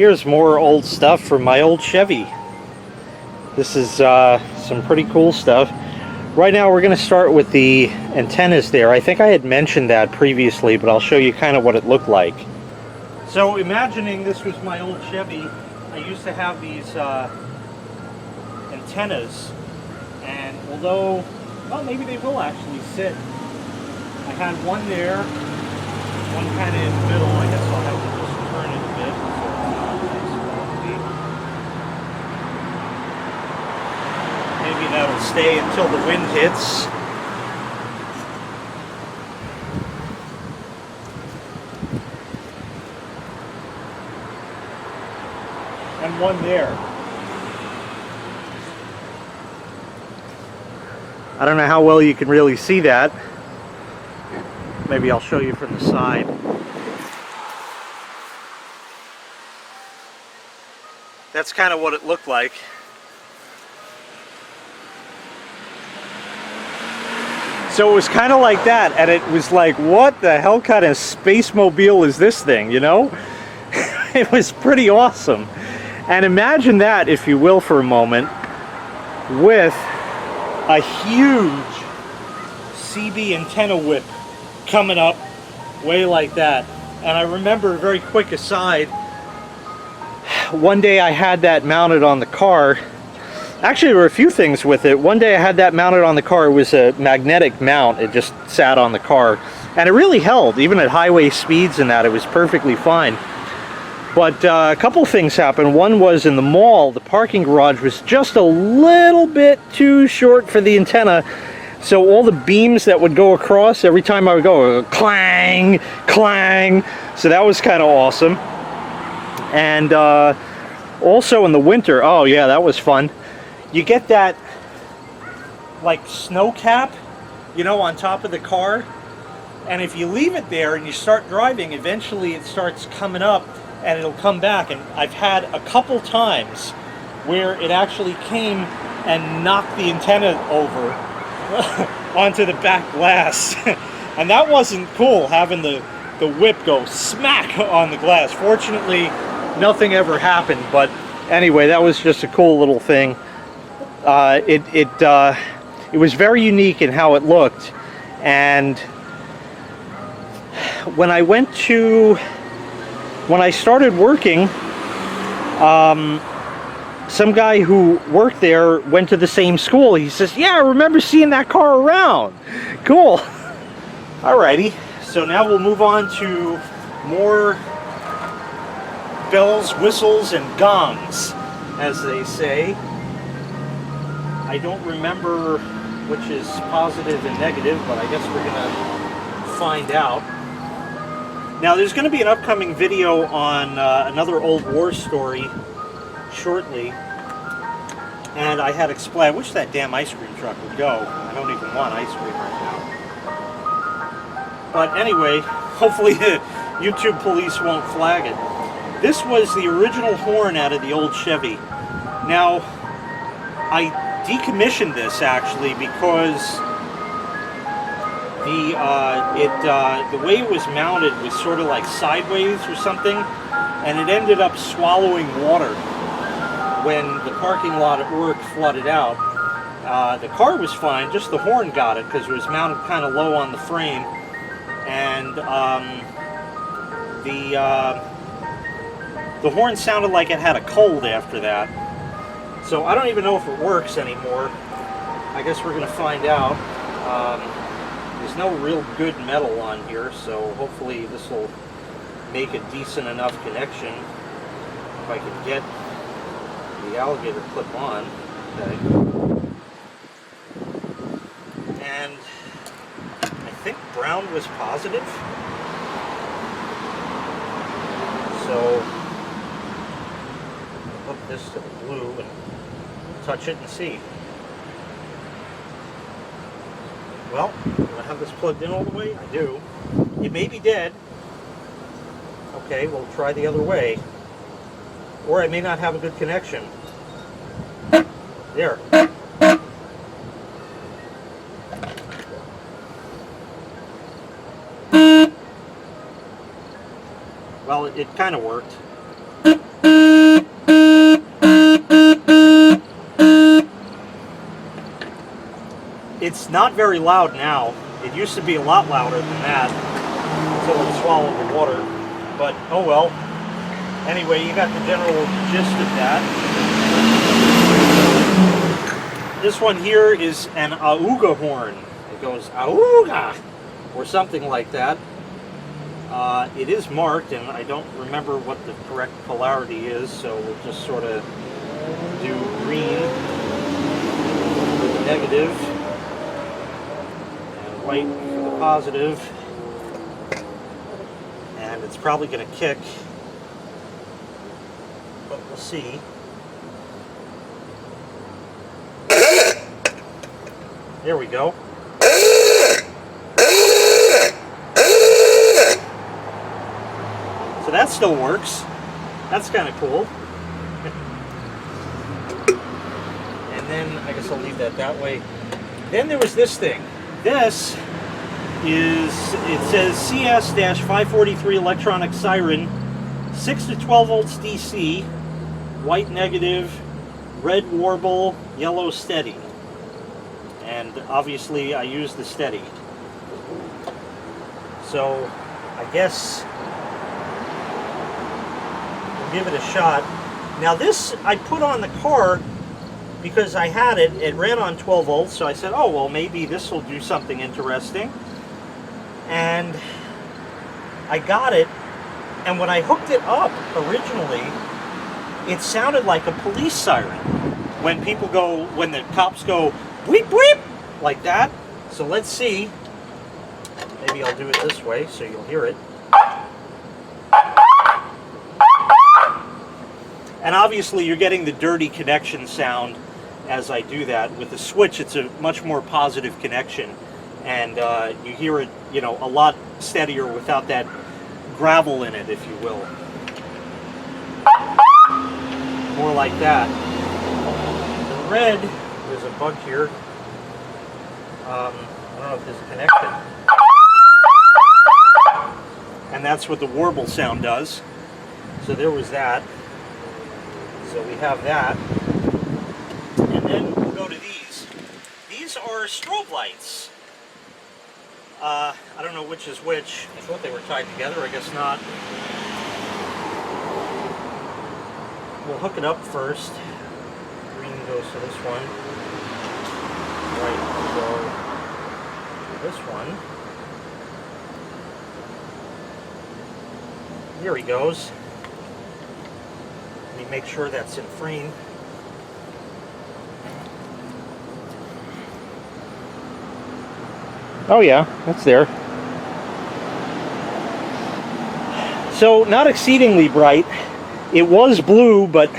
Here's more old stuff from my old Chevy. This is some pretty cool stuff. Right now we're going to start with the antennas there. I think I had mentioned that previously, but I'll show you kind of what it looked like. So imagining this was my old Chevy, I used to have these antennas, and although, well, maybe they will actually sit. I had one there, one kind of in the middle. I guess I'll have to just turn it a bit so it's not nice quality. Maybe that'll stay until the wind hits. And one there. I don't know how well you can really see that. Maybe I'll show you from the side. That's kind of what it looked like. So it was kind of like that, and it was like, what the hell kind of space mobile is this thing, you know? It was pretty awesome. And imagine that, if you will, for a moment, with a huge CB antenna whip coming up way like that. And I remember, a very quick aside, one day I had that mounted on the car. Actually, there were a few things with it. One day I had that mounted on the car. It was a magnetic mount. It just sat on the car, and it really held. Even at highway speeds and that, it was perfectly fine. But a couple things happened. One was, in the mall, the parking garage was just a little bit too short for the antenna. So all the beams that would go across, every time I would go, clang, clang. So that was kind of awesome. And also in the winter, oh yeah, that was fun. You get that, like, snow cap, you know, on top of the car. And if you leave it there and you start driving, eventually it starts coming up and it'll come back. And I've had a couple times where it actually came and knocked the antenna over onto the back glass. And that wasn't cool, having the whip go smack on the glass. Fortunately, nothing ever happened, but anyway, that was just a cool little thing. It was very unique in how it looked. And when I started working, some guy who worked there went to the same school. He says, yeah, I remember seeing that car around. Cool. Alrighty, so now we'll move on to more bells, whistles, and gongs, as they say. I don't remember which is positive and negative, but I guess we're gonna find out. Now, there's going to be an upcoming video on another old war story shortly, and I had explained, I wish that damn ice cream truck would go. I don't even want ice cream right now. But anyway, hopefully the YouTube police won't flag it. This was the original horn out of the old Chevy. Now, I decommissioned this actually because the way it was mounted was sort of like sideways or something, and it ended up swallowing water when the parking lot at work flooded out. The car was fine, just the horn got it because it was mounted kind of low on the frame, and the horn sounded like it had a cold after that. So I don't even know if it works anymore. I guess we're going to find out. There's no real good metal on here, so hopefully this will make a decent enough connection. If I can get the alligator clip on. Okay. And I think brown was positive. So I'll hook this to the blue and touch it and see. Well, do I have this plugged in all the way? I do. It may be dead. Okay, we'll try the other way. Or I may not have a good connection. There. Well, it kind of worked. It's not very loud now. It used to be a lot louder than that until it swallowed the water. But oh well. Anyway, you got the general gist of that. This one here is an ah-ooh-gah horn. It goes ah-ooh-gah or something like that. It is marked, and I don't remember what the correct polarity is, so we'll just sort of do green for the negative and white for the positive. And it's probably going to kick, but we'll see. There we go. So that still works. That's kind of cool. And then I guess I'll leave that way. Then there was this thing. This is, it says CS-543 electronic siren, 6 to 12 volts DC, white negative, red warble, yellow steady. And obviously I use the steady. So I guess we'll give it a shot. Now this I put on the car because I had it. It ran on 12 volts, so I said, oh well, maybe this will do something interesting. And I got it, and when I hooked it up originally, it sounded like a police siren. When people go, when the cops go, bleep bleep, like that. So let's see. Maybe I'll do it this way so you'll hear it. And obviously you're getting the dirty connection sound as I do that. With the switch, it's a much more positive connection. And you hear it, you know, a lot steadier without that gravel in it, if you will. More like that. The red, there's a bug here. I don't know if there's a connection. And that's what the warble sound does. So there was that. So we have that. And then we'll go to these. These are strobe lights. I don't know which is which. I thought they were tied together, I guess not. We'll hook it up first. Green goes to this one. White will go to this one. Here he goes. Let me make sure that's in frame. Oh yeah, that's there. So not exceedingly bright. It was blue, but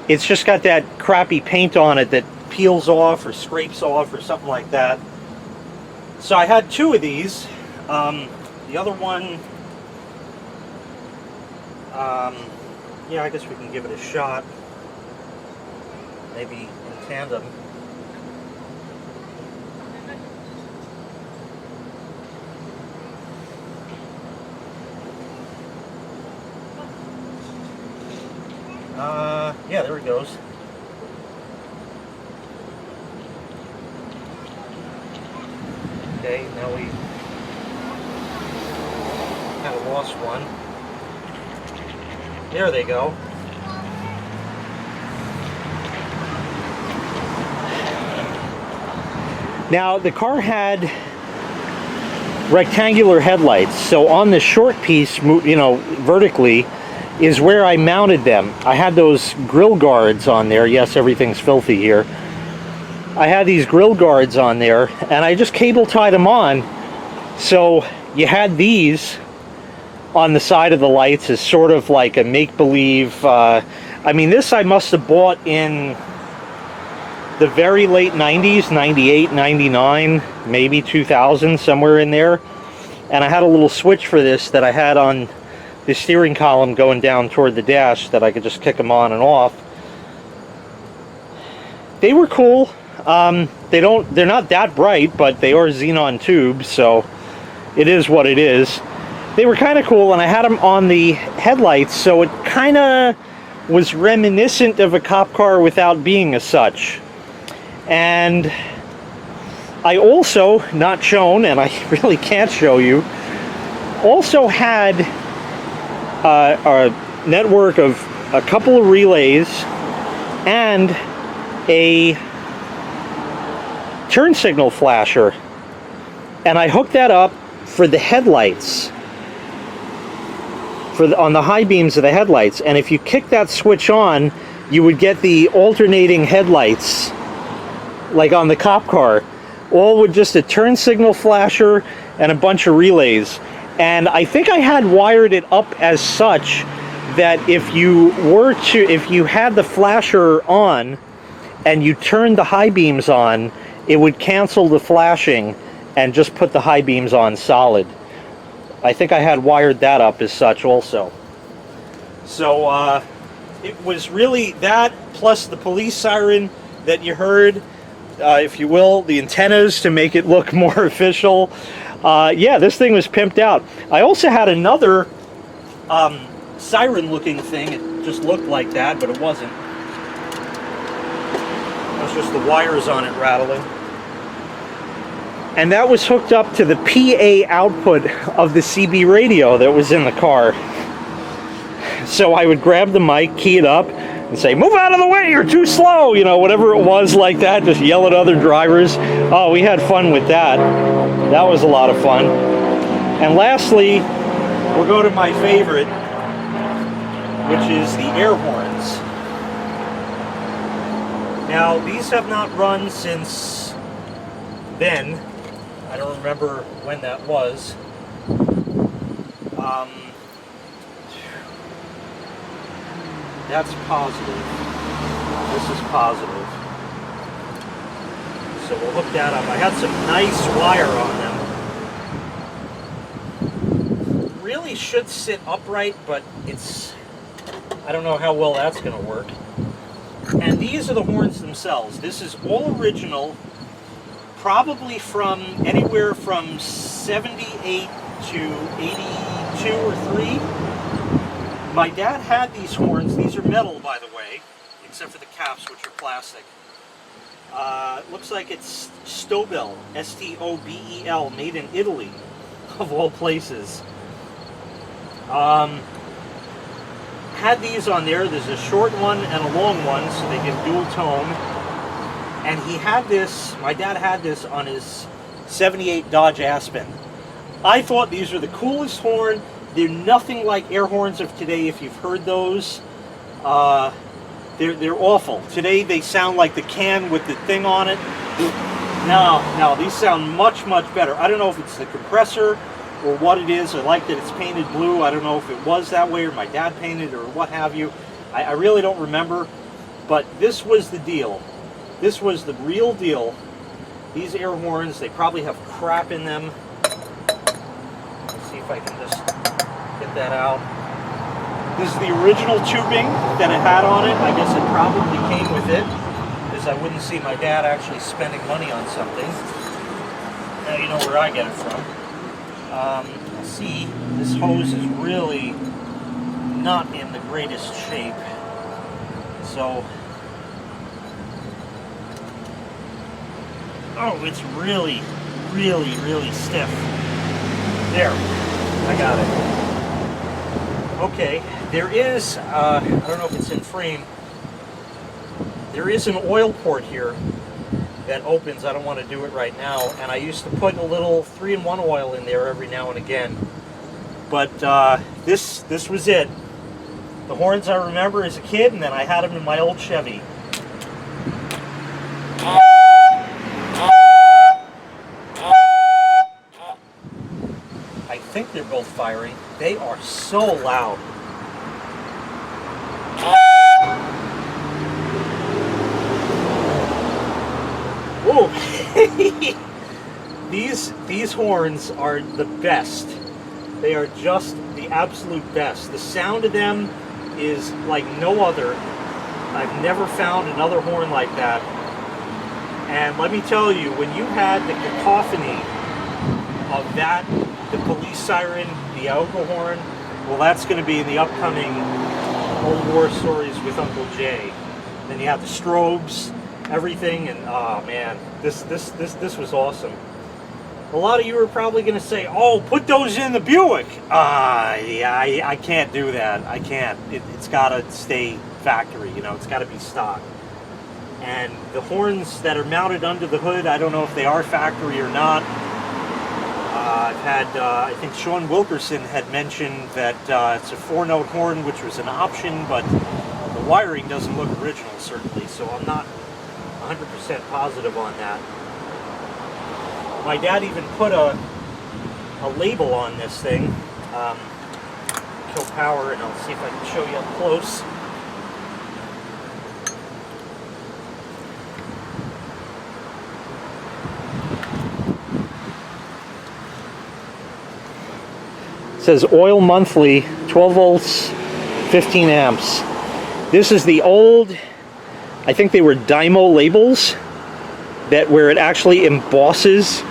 it's just got that crappy paint on it that peels off or scrapes off or something like that. So I had two of these. The other one, yeah, I guess we can give it a shot. Maybe in tandem. Yeah, there it goes. Okay, now we kind of lost one. There they go. Now the car had rectangular headlights, so on the short piece, you know, vertically, is where I mounted them. I had those grill guards on there. Yes, everything's filthy here. I had these grill guards on there, and I just cable tied them on. So you had these on the side of the lights as sort of like a make-believe. I mean, this I must have bought in the very late 90s, 98, 99, maybe 2000, somewhere in there. And I had a little switch for this that I had on the steering column going down toward the dash that I could just kick them on and off. They were cool. They're not that bright, but they are xenon tubes, so it is what it is. They were kind of cool, and I had them on the headlights, so it kind of was reminiscent of a cop car without being as such. And I also, not shown, and I really can't show you, also had a network of a couple of relays and a turn signal flasher, and I hooked that up for the headlights, on the high beams of the headlights. And if you kick that switch on, you would get the alternating headlights like on the cop car, all with just a turn signal flasher and a bunch of relays. And I think I had wired it up as such that if you had the flasher on and you turned the high beams on, it would cancel the flashing and just put the high beams on solid. I think I had wired that up as such also. So it was really that, plus the police siren that you heard, if you will, the antennas to make it look more official. Yeah, this thing was pimped out. I also had another siren looking thing. It just looked like that, but it wasn't. It was just the wires on it rattling. And that was hooked up to the PA output of the CB radio that was in the car. So I would grab the mic, key it up, and say, "Move out of the way, you're too slow," you know, whatever it was like that, just yell at other drivers. Oh, we had fun with that. That was a lot of fun. And lastly, we'll go to my favorite, which is the air horns. Now, these have not run since then. I don't remember when that was. That's positive. This is positive. So we'll look that up. I had some nice wire on them. Really should sit upright, but I don't know how well that's going to work. And these are the horns themselves. This is all original, probably from anywhere from 78 to 82 or 3. My dad had these horns. These are metal, by the way, except for the caps, which are plastic. It looks like it's Stobel, S-T-O-B-E-L, made in Italy, of all places. Had these on there. There's a short one and a long one, so they give dual tone. And he had this, my dad had this on his 78 Dodge Aspen. I thought these were the coolest horn. They're nothing like air horns of today, if you've heard those. They're awful. Today they sound like the can with the thing on it. No, these sound much, much better. I don't know if it's the compressor or what it is. I like that it's painted blue. I don't know if it was that way or my dad painted or what have you. I really don't remember. But this was the deal. This was the real deal. These air horns, they probably have crap in them. Let's see if I can just get that out. This is the original tubing that it had on it. I guess it probably came with it, because I wouldn't see my dad actually spending money on something. Now you know where I get it from. See, this hose is really not in the greatest shape. So, oh, it's really, really, really stiff. There, I got it. Okay, there is, I don't know if it's in frame, there is an oil port here that opens. I don't want to do it right now, and I used to put a little 3-in-1 oil in there every now and again. But this was it. The horns I remember as a kid, and then I had them in my old Chevy. I think they're both firing. They are so loud. Whoa! These horns are the best. They are just the absolute best. The sound of them is like no other. I've never found another horn like that. And let me tell you, when you had the cacophony of that, the police siren, the ah-ooh-gah horn, well, that's going to be in the upcoming Old War Stories with Uncle Jay. Then you have the strobes, everything, and oh man, this was awesome. A lot of you are probably going to say, oh, put those in the Buick. Yeah, I can't do that. I can't. It's got to stay factory, you know, it's got to be stock. And the horns that are mounted under the hood, I don't know if they are factory or not. I've had, I think Sean Wilkerson had mentioned that it's a 4-note horn, which was an option, but the wiring doesn't look original, certainly, so I'm not 100% positive on that. My dad even put a label on this thing, Kill Power, and I'll see if I can show you up close. It says oil monthly, 12 volts, 15 amps. This is the old, I think they were Dymo labels, that where it actually embosses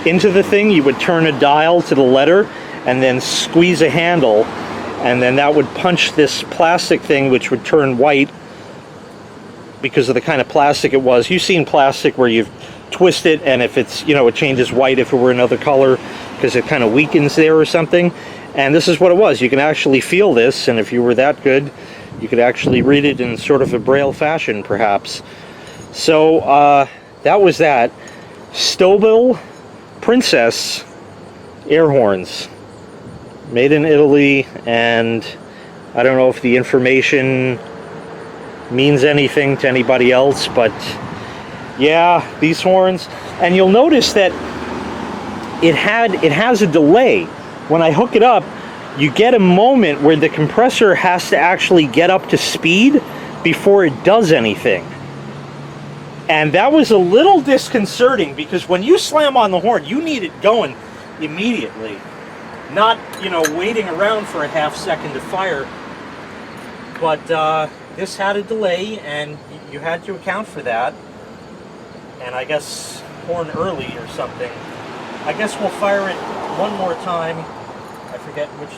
into the thing. You would turn a dial to the letter and then squeeze a handle, and then that would punch this plastic thing, which would turn white because of the kind of plastic it was. You've seen plastic where you twist it and if it's, you know, it changes white if it were another color because it kind of weakens there or something. And this is what it was. You can actually feel this, and if you were that good, you could actually read it in sort of a braille fashion, perhaps. So that was that. Stovall Princess air horns, made in Italy, and I don't know if the information means anything to anybody else, but yeah, these horns. And you'll notice that it has a delay. When I hook it up, you get a moment where the compressor has to actually get up to speed before it does anything. And that was a little disconcerting, because when you slam on the horn, you need it going immediately. Not, you know, waiting around for a half second to fire. But this had a delay, and you had to account for that. And I guess horn early or something. I guess we'll fire it one more time. I forget which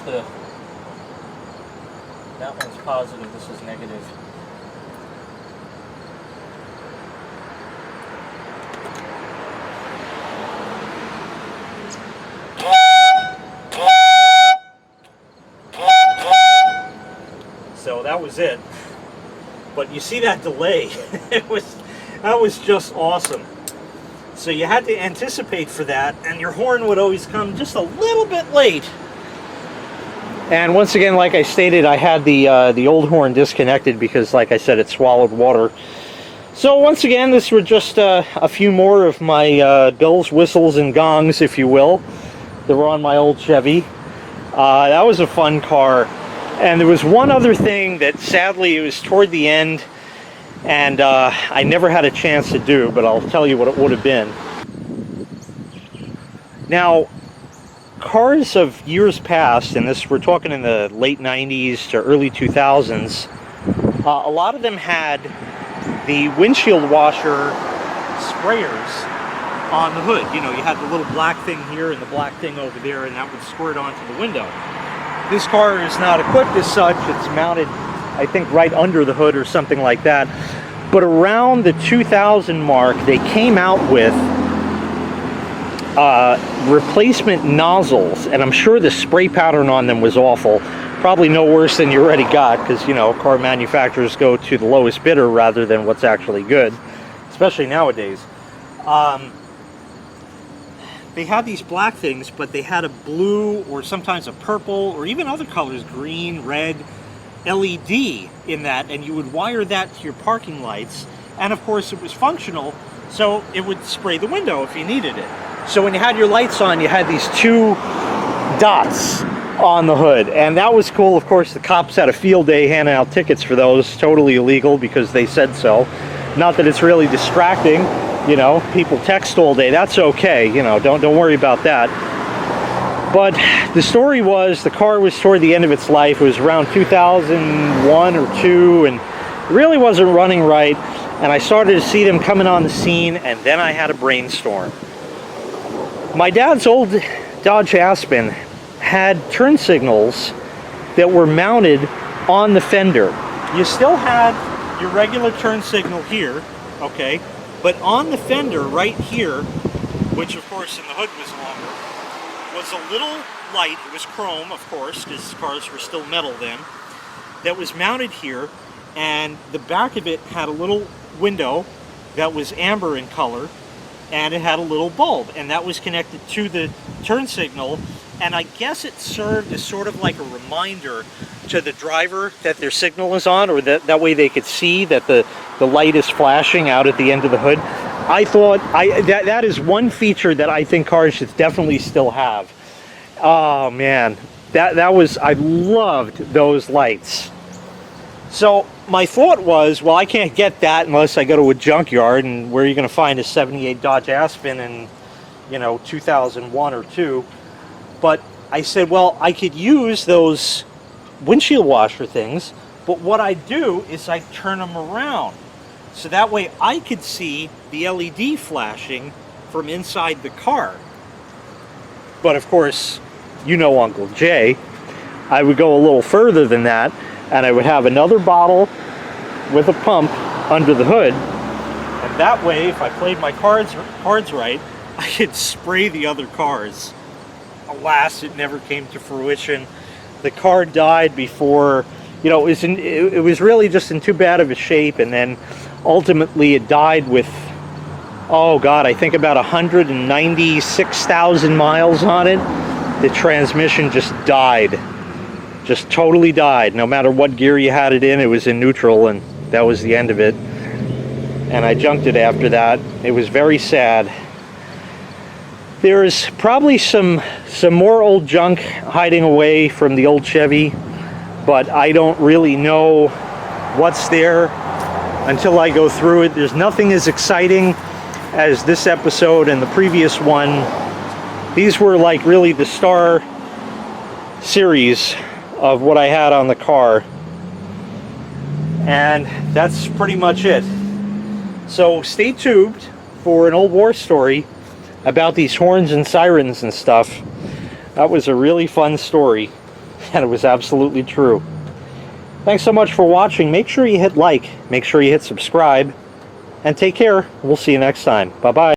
that one's positive, this is negative. So that was it. But you see that delay? That was just awesome. So you had to anticipate for that, and your horn would always come just a little bit late. And once again, like I stated, I had the old horn disconnected because, like I said, it swallowed water. So once again, this were just a few more of my bells, whistles, and gongs, if you will, that were on my old Chevy. That was a fun car. And there was one other thing that, sadly, it was toward the end, and I never had a chance to do, but I'll tell you what it would have been. Now, cars of years past, and this we're talking in the late 90s to early 2000s, a lot of them had the windshield washer sprayers on the hood. You know, you had the little black thing here and the black thing over there, and that would squirt onto the window. This car is not equipped as such. It's mounted, I think, right under the hood or something like that. But around the 2000 mark, they came out with replacement nozzles, and I'm sure the spray pattern on them was awful. Probably no worse than you already got, because, you know, car manufacturers go to the lowest bidder rather than what's actually good, especially nowadays. They had these black things, but they had a blue or sometimes a purple or even other colors, green, red, LED in that, and you would wire that to your parking lights, and of course it was functional, so it would spray the window if you needed it. So when you had your lights on, you had these two dots on the hood, and that was cool. Of course, the cops had a field day handing out tickets for those, totally illegal because they said so. Not that it's really distracting, you know, people text all day, that's okay, you know, don't worry about that. But the story was, the car was toward the end of its life. It was around 2001 or 2, and it really wasn't running right, and I started to see them coming on the scene, and then I had a brainstorm. My dad's old Dodge Aspen had turn signals that were mounted on the fender. You still had your regular turn signal here, okay? But on the fender right here, which of course in the hood was longer, was a little light. It was chrome, of course, because cars were still metal then, that was mounted here, and the back of it had a little window that was amber in color, and it had a little bulb, and that was connected to the turn signal, and I guess it served as sort of like a reminder to the driver that their signal is on, or that way they could see that the light is flashing out at the end of the hood. I thought that is one feature that I think cars should definitely still have. Oh man, that was, I loved those lights. So my thought was, well, I can't get that unless I go to a junkyard, and where are you going to find a 78 Dodge Aspen in, you know, 2001 or 2? But I said, well, I could use those windshield washer things, but what I do is I turn them around, so that way I could see the LED flashing from inside the car. But of course, you know Uncle Jay, I would go a little further than that, and I would have another bottle with a pump under the hood, and that way, if I played my cards right, I could spray the other cars. Alas, it never came to fruition. The car died before, you know, it was really just in too bad of a shape, and then ultimately it died with, oh God, I think about 196,000 miles on it. The transmission just died. Just totally died. No matter what gear you had it was in neutral, and that was the end of it. And I junked it after that. It was very sad. There's probably some more old junk hiding away from the old Chevy, but I don't really know what's there until I go through it. There's nothing as exciting as this episode and the previous one. These were like really the star series of what I had on the car, and that's pretty much it. So stay tuned for an old war story about these horns and sirens and stuff. That was a really fun story, and it was absolutely true. Thanks so much for watching. Make sure you hit like, make sure you hit subscribe, and take care. We'll see you next time. Bye-bye.